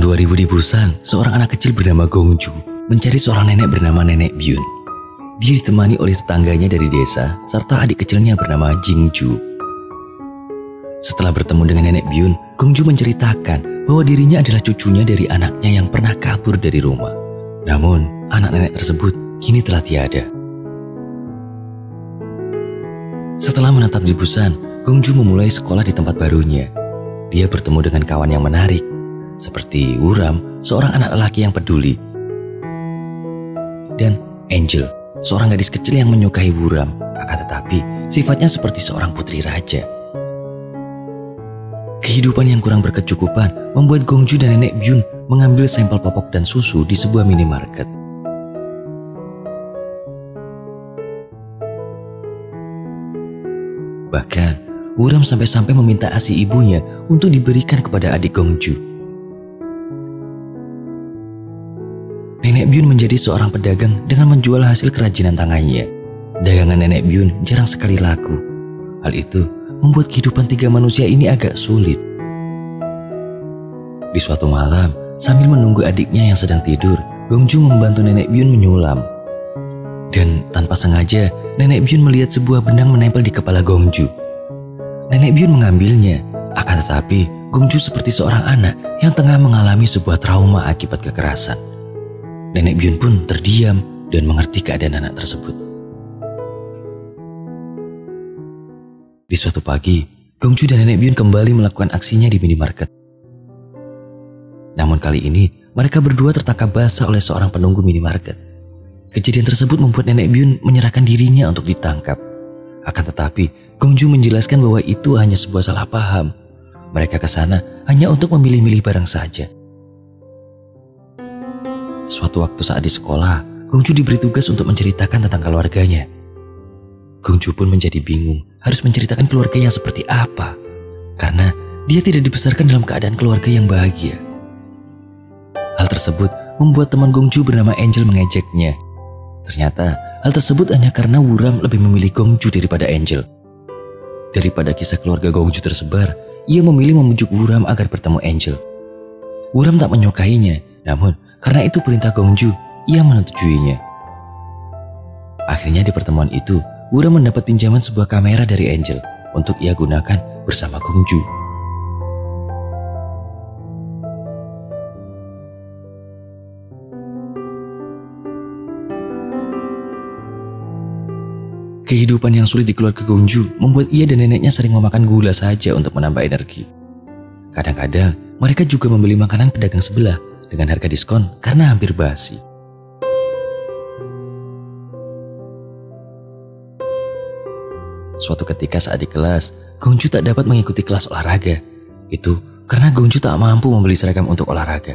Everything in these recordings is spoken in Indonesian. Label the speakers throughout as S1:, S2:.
S1: Tahun 2000 di Busan, seorang anak kecil bernama Gongju mencari seorang nenek bernama Nenek Byun. Dia ditemani oleh tetangganya dari desa serta adik kecilnya bernama Jingju. Setelah bertemu dengan Nenek Byun, Gongju menceritakan bahwa dirinya adalah cucunya dari anaknya yang pernah kabur dari rumah. Namun, anak nenek tersebut kini telah tiada. Setelah menetap di Busan, Gongju memulai sekolah di tempat barunya. Dia bertemu dengan kawan yang menarik, seperti Wuram, seorang anak lelaki yang peduli, dan Angel, seorang gadis kecil yang menyukai Wuram, akan tetapi sifatnya seperti seorang putri raja. Kehidupan yang kurang berkecukupan membuat Gongju dan Nenek Byun mengambil sampel popok dan susu di sebuah minimarket. Bahkan, Wuram sampai-sampai meminta ASI ibunya untuk diberikan kepada adik Gongju. Nenek Byun menjadi seorang pedagang dengan menjual hasil kerajinan tangannya. Dagangan Nenek Byun jarang sekali laku. Hal itu membuat kehidupan tiga manusia ini agak sulit. Di suatu malam, sambil menunggu adiknya yang sedang tidur, Gongju membantu Nenek Byun menyulam. Dan tanpa sengaja, Nenek Byun melihat sebuah benang menempel di kepala Gongju. Nenek Byun mengambilnya, akan tetapi Gongju seperti seorang anak yang tengah mengalami sebuah trauma akibat kekerasan. Nenek Byun pun terdiam dan mengerti keadaan anak tersebut. Di suatu pagi, Gongju dan Nenek Byun kembali melakukan aksinya di minimarket. Namun kali ini, mereka berdua tertangkap basah oleh seorang penunggu minimarket. Kejadian tersebut membuat Nenek Byun menyerahkan dirinya untuk ditangkap. Akan tetapi, Gongju menjelaskan bahwa itu hanya sebuah salah paham. Mereka ke sana hanya untuk memilih-milih barang saja. Suatu waktu saat di sekolah, Gongju diberi tugas untuk menceritakan tentang keluarganya. Gongju pun menjadi bingung harus menceritakan keluarga yang seperti apa, karena dia tidak dibesarkan dalam keadaan keluarga yang bahagia. Hal tersebut membuat teman Gongju bernama Angel mengejeknya. Ternyata hal tersebut hanya karena Wuram lebih memilih Gongju daripada Angel. Daripada kisah keluarga Gongju tersebar, ia memilih membujuk Wuram agar bertemu Angel. Wuram tak menyukainya, namun karena itu perintah Gongju, ia menetujuinya. Akhirnya di pertemuan itu, Wuram mendapat pinjaman sebuah kamera dari Angel untuk ia gunakan bersama Gongju. Kehidupan yang sulit di keluarga Gongju membuat ia dan neneknya sering memakan gula saja untuk menambah energi. Kadang-kadang mereka juga membeli makanan pedagang sebelah dengan harga diskon karena hampir basi. Suatu ketika saat di kelas, Gongju tak dapat mengikuti kelas olahraga. Itu karena Gongju tak mampu membeli seragam untuk olahraga.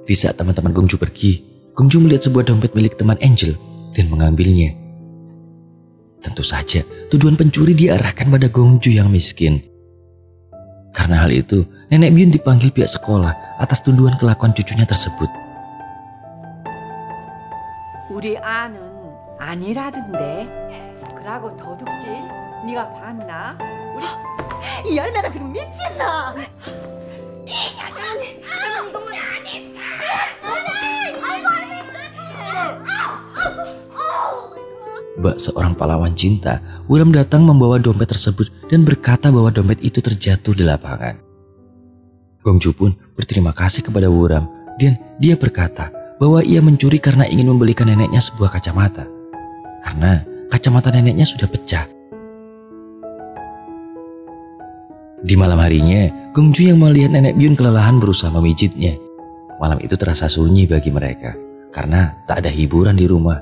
S1: Di saat teman-teman Gongju pergi, Gongju melihat sebuah dompet milik teman Angel dan mengambilnya. Tentu saja tuduhan pencuri diarahkan pada Gongju yang miskin. Karena hal itu, Nenek Byun dipanggil pihak sekolah atas tuduhan kelakuan cucunya tersebut.
S2: 우리 아는 아니라던데. 그러고 도둑질 네가 봤나? 우리 이 열매가 지금 미친나? 아니 이것만 아니다.
S1: Bak seorang pahlawan cinta, Wuram datang membawa dompet tersebut dan berkata bahwa dompet itu terjatuh di lapangan. Gongju pun berterima kasih kepada Wuram dan dia berkata bahwa ia mencuri karena ingin membelikan neneknya sebuah kacamata. Karena kacamata neneknya sudah pecah. Di malam harinya, Gongju yang melihat Nenek Byun kelelahan berusaha memijitnya. Malam itu terasa sunyi bagi mereka karena tak ada hiburan di rumah.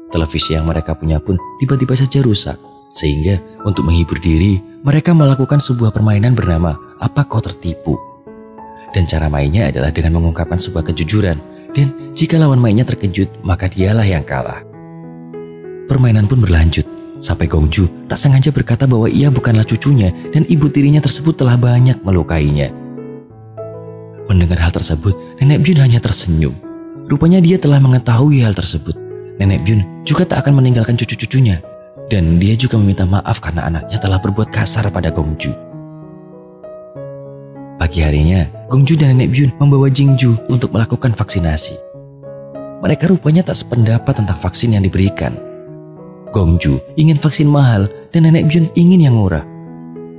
S1: Televisi yang mereka punya pun tiba-tiba saja rusak, sehingga untuk menghibur diri, mereka melakukan sebuah permainan bernama Apa Kau Tertipu. Dan cara mainnya adalah dengan mengungkapkan sebuah kejujuran, dan jika lawan mainnya terkejut, maka dialah yang kalah. Permainan pun berlanjut, sampai Gongju tak sengaja berkata bahwa ia bukanlah cucunya dan ibu tirinya tersebut telah banyak melukainya. Mendengar hal tersebut, Nenek Byun hanya tersenyum. Rupanya dia telah mengetahui hal tersebut. Nenek Byun juga tak akan meninggalkan cucu-cucunya, dan dia juga meminta maaf karena anaknya telah berbuat kasar pada Gongju. Pagi harinya, Gongju dan Nenek Byun membawa Jingju untuk melakukan vaksinasi. Mereka rupanya tak sependapat tentang vaksin yang diberikan. Gongju ingin vaksin mahal dan Nenek Byun ingin yang murah.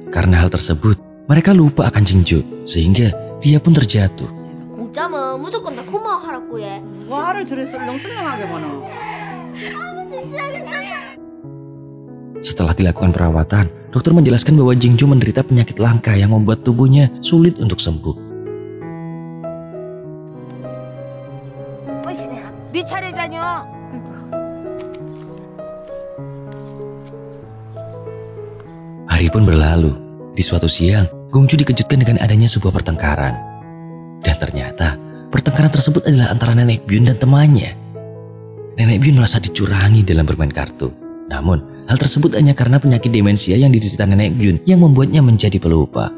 S1: Karena hal tersebut, mereka lupa akan Jingju sehingga dia pun terjatuh.
S3: 공짜면 무조건 다 고마워하라고 해.
S2: 화를 저래 설렁설렁하게 보노.
S3: 진짜 괜찮아.
S1: Setelah dilakukan perawatan, dokter menjelaskan bahwa Jingju menderita penyakit langka yang membuat tubuhnya sulit untuk sembuh.
S2: 네 차례잖여.
S1: Hari pun berlalu. Di suatu siang, Gongju dikejutkan dengan adanya sebuah pertengkaran. Dan ternyata, pertengkaran tersebut adalah antara Nenek Byun dan temannya. Nenek Byun merasa dicurangi dalam bermain kartu. Namun, hal tersebut hanya karena penyakit demensia yang diderita Nenek Byun yang membuatnya menjadi pelupa.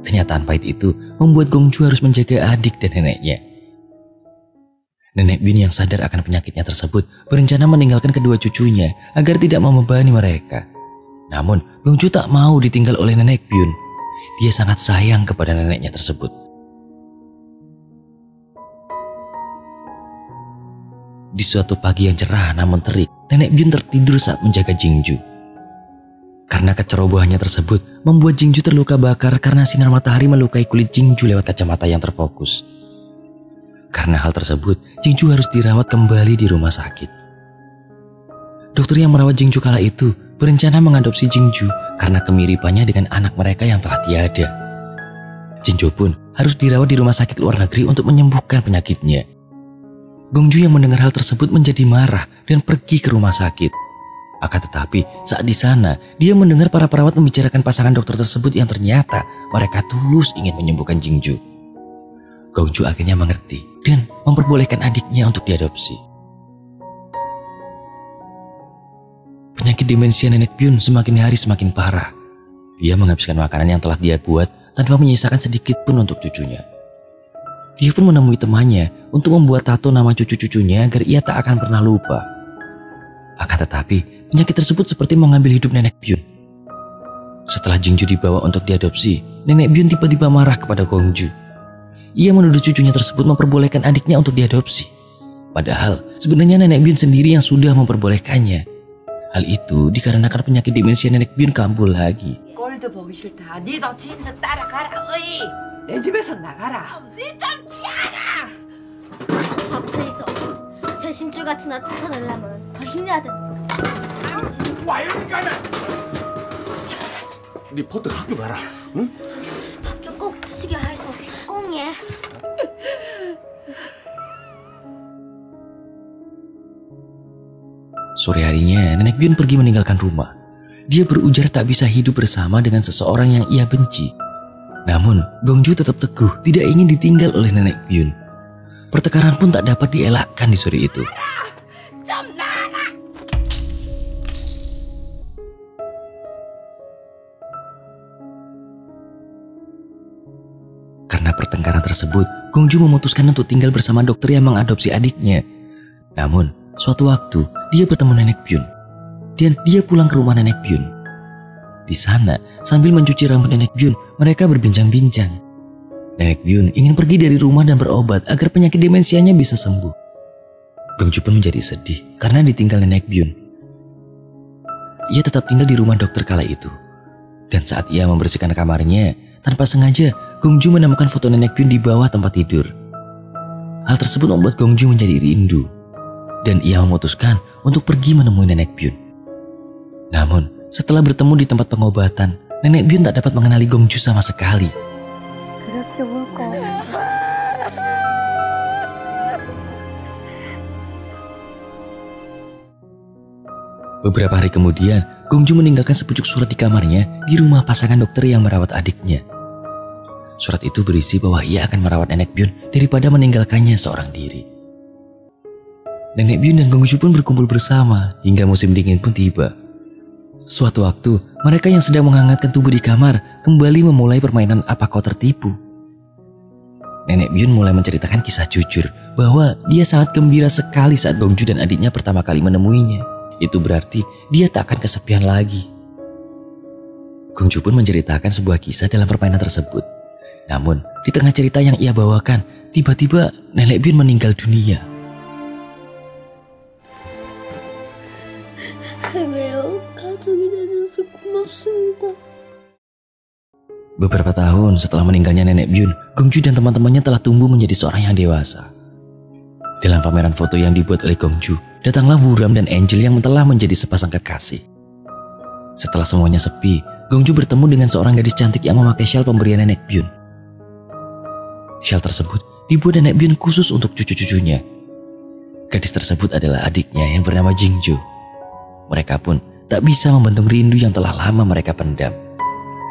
S1: Kenyataan pahit itu membuat Gongju harus menjaga adik dan neneknya. Nenek Byun yang sadar akan penyakitnya tersebut berencana meninggalkan kedua cucunya agar tidak membebani mereka. Namun, Gongju tak mau ditinggal oleh Nenek Byun. Dia sangat sayang kepada neneknya tersebut. Di suatu pagi yang cerah namun terik, Nenek Byun tertidur saat menjaga Jingju. Karena kecerobohannya tersebut, membuat Jingju terluka bakar karena sinar matahari melukai kulit Jingju lewat kacamata yang terfokus. Karena hal tersebut, Jingju harus dirawat kembali di rumah sakit. Dokter yang merawat Jingju kala itu berencana mengadopsi Jingju karena kemiripannya dengan anak mereka yang telah tiada. Jingju pun harus dirawat di rumah sakit luar negeri untuk menyembuhkan penyakitnya. Gongju yang mendengar hal tersebut menjadi marah dan pergi ke rumah sakit. Akan tetapi saat di sana dia mendengar para perawat membicarakan pasangan dokter tersebut yang ternyata mereka tulus ingin menyembuhkan Jingju. Gongju akhirnya mengerti dan memperbolehkan adiknya untuk diadopsi. Penyakit demensia Nenek Byun semakin hari semakin parah. Dia menghabiskan makanan yang telah dia buat tanpa menyisakan sedikit pun untuk cucunya. Dia pun menemui temannya untuk membuat tato nama cucu-cucunya agar ia tak akan pernah lupa. Akan tetapi, penyakit tersebut seperti mengambil hidup Nenek Byun. Setelah Jingju dibawa untuk diadopsi, Nenek Byun tiba-tiba marah kepada Gongju. Ia menuduh cucunya tersebut memperbolehkan adiknya untuk diadopsi. Padahal, sebenarnya Nenek Byun sendiri yang sudah memperbolehkannya. Hal itu dikarenakan penyakit demensia Nenek Byun kambuh lagi.
S2: 꼴도 보기 싫다. 니도 진짜 따라가라. 어이. 내 집에서 나가라. 니 좀 치아라.
S3: 밥부터 있어. 새 심줄 같은 나 쫓아내려면 더 힘내야 돼.
S4: 와 이런 거는 네 포트 학교 가라. 응?
S3: 밥 좀 꼭 드시게 해서 꽁해.
S1: Sore harinya, Nenek Byun pergi meninggalkan rumah. Dia berujar tak bisa hidup bersama dengan seseorang yang ia benci. Namun, Gongju tetap teguh tidak ingin ditinggal oleh Nenek Byun. Pertengkaran pun tak dapat dielakkan di sore itu. Karena pertengkaran tersebut, Gongju memutuskan untuk tinggal bersama dokter yang mengadopsi adiknya. Namun, suatu waktu dia bertemu Nenek Byun dan dia pulang ke rumah Nenek Byun. Di sana, sambil mencuci rambut Nenek Byun, mereka berbincang-bincang. Nenek Byun ingin pergi dari rumah dan berobat agar penyakit demensianya bisa sembuh. Gongju pun menjadi sedih karena ditinggal Nenek Byun. Ia tetap tinggal di rumah dokter kala itu. Dan saat ia membersihkan kamarnya, tanpa sengaja Gongju menemukan foto Nenek Byun di bawah tempat tidur. Hal tersebut membuat Gongju menjadi rindu. Dan ia memutuskan untuk pergi menemui Nenek Byun. Namun, setelah bertemu di tempat pengobatan, Nenek Byun tak dapat mengenali Gongju sama sekali. Beberapa hari kemudian, Gongju meninggalkan sepucuk surat di kamarnya di rumah pasangan dokter yang merawat adiknya. Surat itu berisi bahwa ia akan merawat Nenek Byun daripada meninggalkannya seorang diri. Nenek Byun dan Gongju pun berkumpul bersama hingga musim dingin pun tiba. Suatu waktu, mereka yang sedang menghangatkan tubuh di kamar kembali memulai permainan Apa Kau Tertipu. Nenek Byun mulai menceritakan kisah jujur bahwa dia sangat gembira sekali saat Gongju dan adiknya pertama kali menemuinya. Itu berarti dia tak akan kesepian lagi. Gongju pun menceritakan sebuah kisah dalam permainan tersebut. Namun, di tengah cerita yang ia bawakan, tiba-tiba Nenek Byun meninggal dunia.
S3: 할매요, 가족이 되셔서 고맙습니다.
S1: Beberapa tahun setelah meninggalnya Nenek Byun, Gongju dan teman-temannya telah tumbuh menjadi seorang yang dewasa. Dalam pameran foto yang dibuat oleh Gongju, datanglah Buram dan Angel yang telah menjadi sepasang kekasih. Setelah semuanya sepi, Gongju bertemu dengan seorang gadis cantik yang memakai shawl pemberian Nenek Byun. Shawl tersebut dibuat Nenek Byun khusus untuk cucu-cucunya. Gadis tersebut adalah adiknya yang bernama Jingjo. Mereka pun tak bisa membendung rindu yang telah lama mereka pendam.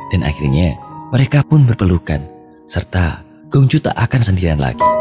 S1: Dan akhirnya mereka pun berpelukan, serta Gongju tak akan sendirian lagi.